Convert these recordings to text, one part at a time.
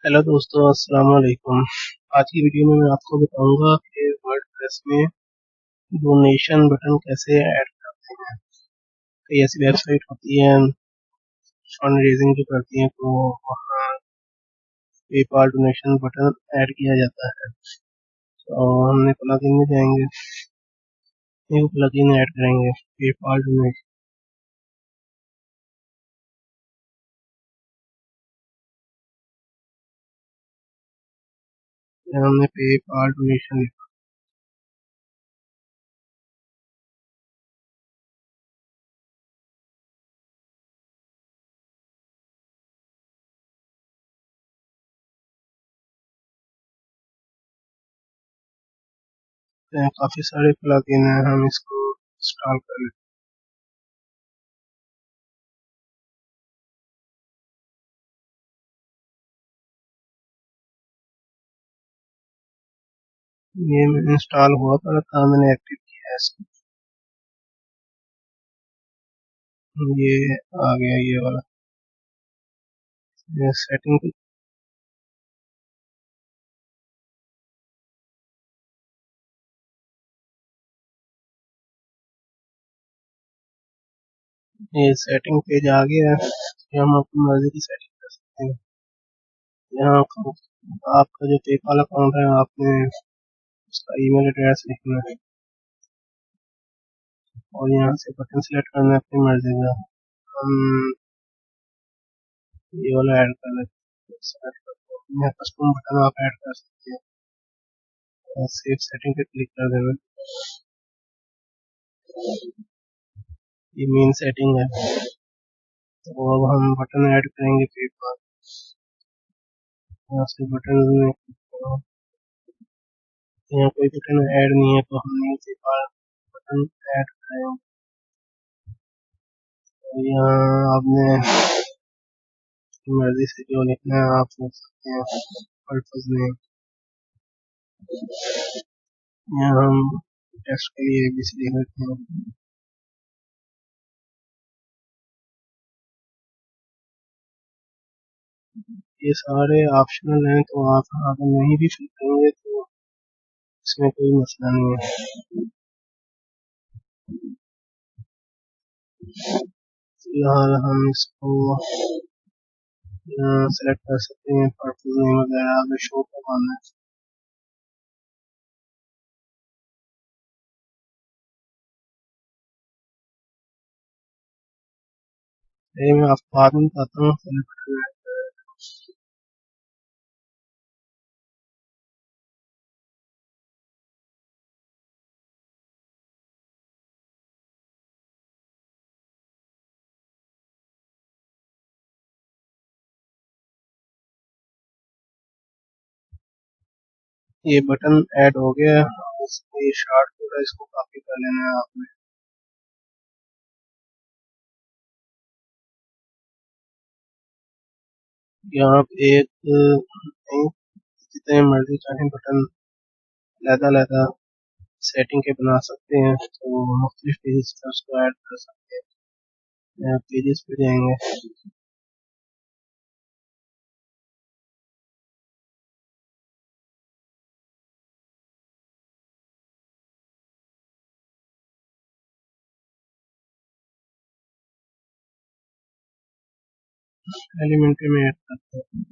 Hello दोस्तों, अस्सलाम वालेकुम। आज की वीडियो में मैं आपको बताऊंगा कि वर्डप्रेस में डोनेशन बटन कैसे ऐड करते हैं। कई ऐसी वेबसाइट होती हैं फंड रेजिंग जो करती हैं, तो वहाँ पेपाल डोनेशन बटन ऐड किया जाता है। तो हमने प्लगइन में जाएंगे, एक प्लगइन ऐड करेंगे पेपाल डोनेशन। हमने पेपाल डोनेशन लिखते हैं। काफ़ी सारे प्लगइन हैं, हम इसको इंस्टॉल कर लेते हैं। ये इंस्टॉल हुआ था, मैंने एक्टिव किया है इसको। ये आ गया, ये वाला सेटिंग। ये सेटिंग पेज आ गया है। यहाँ हम अपनी मर्जी की सेटिंग कर सकते हैं। यहाँ आपका जो पेपाल अकाउंट है, आपने उसका ईमेल एड्रेस लिखना है और यहाँ से बटन सिलेक्ट करना है अपनी मर्जी का। हम ये वाला ऐड कर लेते हैं, सेलेक्ट करते हैं। यहाँ कस्टम बटन आप ऐड कर सकते हैं। सेव सेटिंग पे क्लिक कर देना। ये मेन सेटिंग है। तो अब हम बटन ऐड करेंगे पेपाल। यहाँ से बटन में यहाँ कोई बटन ऐड नहीं है, तो हम पेपाल बटन ऐड करेंगे। यहाँ आपने मर्जी से जो लिखना है आप लिख सकते हैं। पर्पज में यहाँ हम टेक्स्ट के लिए एबीसी लिख लेते हैं। ये सारे ऑप्शनल हैं, तो आप अगर नहीं भी फिल करेंगे तो इसमें कोई मसला नहीं है। फिलहाल हम इसको सेलेक्ट कर सकते हैं। पर्पज नेम वगैरह हमें शो करवाना है। ये मैं आपको बाद में बताता हूँ। ये बटन ऐड हो गया है। ये शॉर्ट कोड है, इसको कॉपी कर लेना है आपने। यहाँ पे एक नहीं, जितने मर्जी चाहे बटन लहदा सेटिंग के बना सकते हैं, तो मुख्तलिफ पेजेस पे उसको ऐड कर सकते हैं। पेजेस पे जाएंगे, एलिमेंट्री में ऐड करते हैं।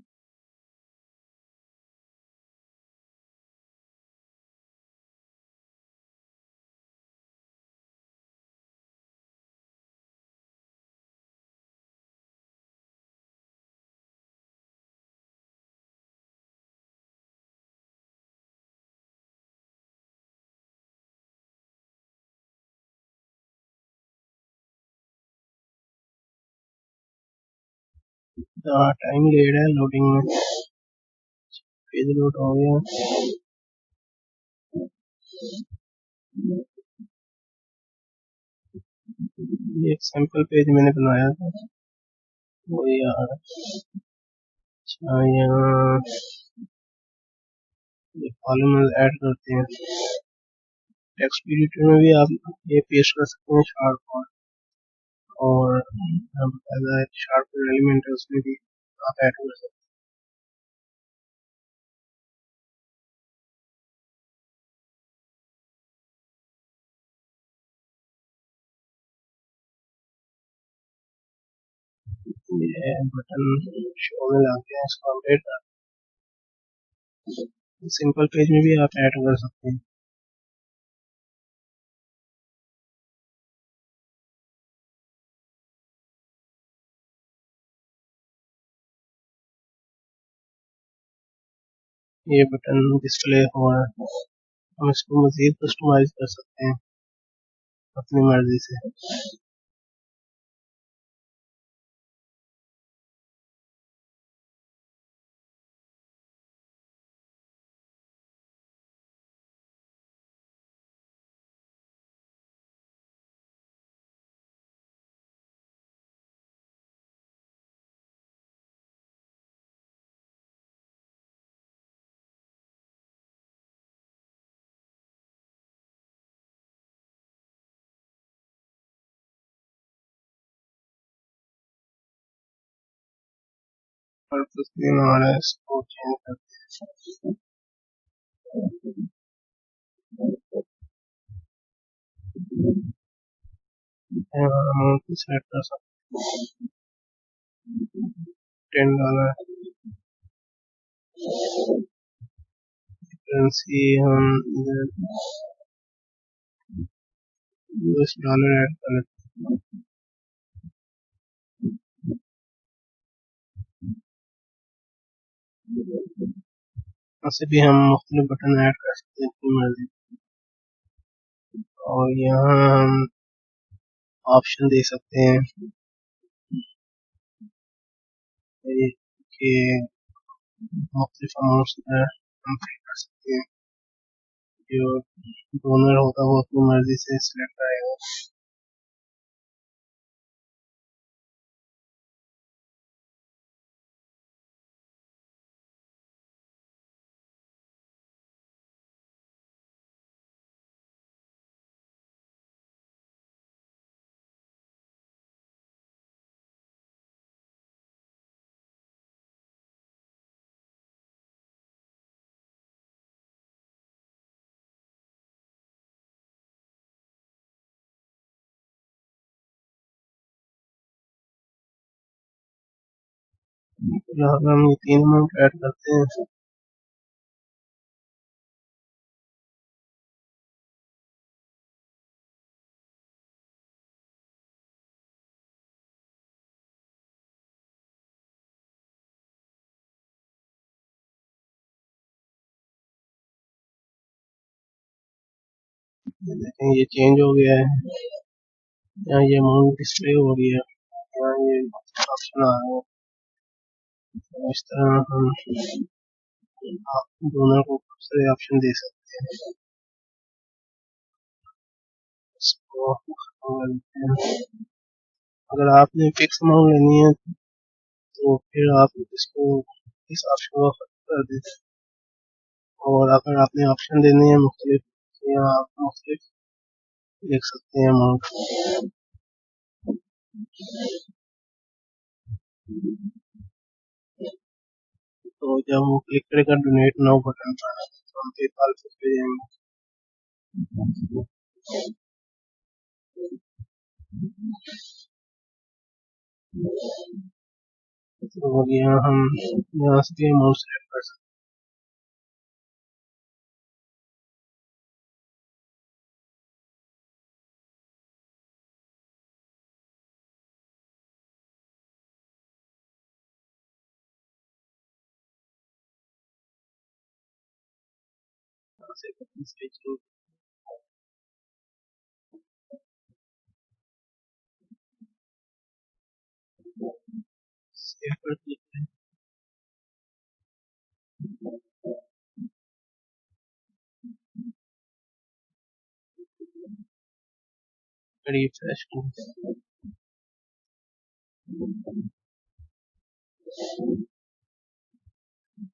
टाइम ले रहा है लोडिंग में। पेज लोड हो गया। ये एक सैंपल पेज मैंने बनाया था, वो ये आ रहा है। अच्छा, यहाँ ये कॉलम ऐड करते हैं। टेक्स्ट एडिटर में भी आप ये पेस्ट कर सकते हैं शार्प कोड, और बकायदा एक शार्प कोड एलिमेंट है, उसमें भी आप ऐड कर सकते हैं। ये बटन शो में लग गया, इसको अपडेट कर। सिंपल पेज में भी आप ऐड कर सकते हैं। ये बटन डिस्प्ले हुआ है, हम इसको मजीद कस्टमाइज कर सकते हैं अपनी मर्जी से। और कुछ भी हमारा इसको चेंज करते हैं, अमाउंट भी सेट कर सकते हैं, $10 करेंसी हम $US ऐड कर लेते हैं। ऐसे भी हम मुख्तलिफ बटन ऐड कर सकते हैं अपनी मर्जी। और यहाँ हम ऑप्शन दे सकते हैं कि मुख्तलिफ अमाउंट्स हम पे कर सकते हैं। जो डोनर होगा वो अपनी मर्जी से सिलेक्ट करेगा। यहाँ पे हम ये 3 अमाउंट ऐड करते हैं। ये देखें ये चेंज हो गया है, यहाँ ये अमाउंट डिस्प्ले हो गई है, यहाँ ये ऑप्शन आ रहा है। तो इस तरह हम डोनर को बहुत सारे ऑप्शन दे सकते हैं। इसको खत्म कर देते हैं। अगर आपने फिक्स अमाउंट लेनी है तो फिर आप इसको इस ऑप्शन को खत्म कर देते हैं। और अगर आपने ऑप्शन देने हैं मुख्तलिफ, तो यहाँ आप मुख्तलिफ लिख सकते हैं अमाउंट। तो जब वो क्लिक करेगा डोनेट नाउ बटन पर तो हम पेपाल पे चले जाएंगे। तो यहाँ हम यहाँ से भी अमाउंट सेलेक्ट कर सकते हैं। यहाँ से बटन स्विचिंग सेव पर क्लिक करें, रिफ्रेश करें।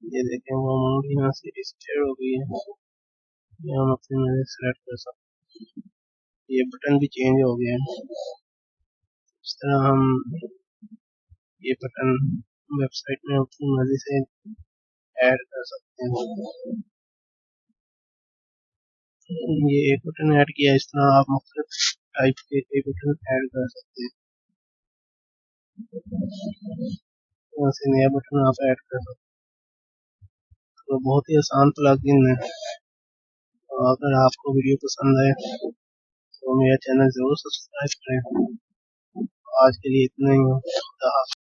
ये देखें वो अमाउंट यहाँ से रजिस्टर हो गई है, ये हम अपने में सेलेक्ट कर सकते हैं। ये बटन भी चेंज हो गया है। इस तरह हम ये बटन वेबसाइट में अपनी मर्जी से ऐड कर सकते हैं। ये एक बटन ऐड किया, इस तरह आप मुख्तलिफ टाइप के कई बटन ऐड कर सकते हैं। यहाँ से नया बटन आप ऐड कर सकते हो। तो बहुत ही आसान प्लगइन है। तो अगर आपको वीडियो पसंद आए तो मेरा चैनल ज़रूर सब्सक्राइब करें। आज के लिए इतना ही। खुदा हाफ़िज़।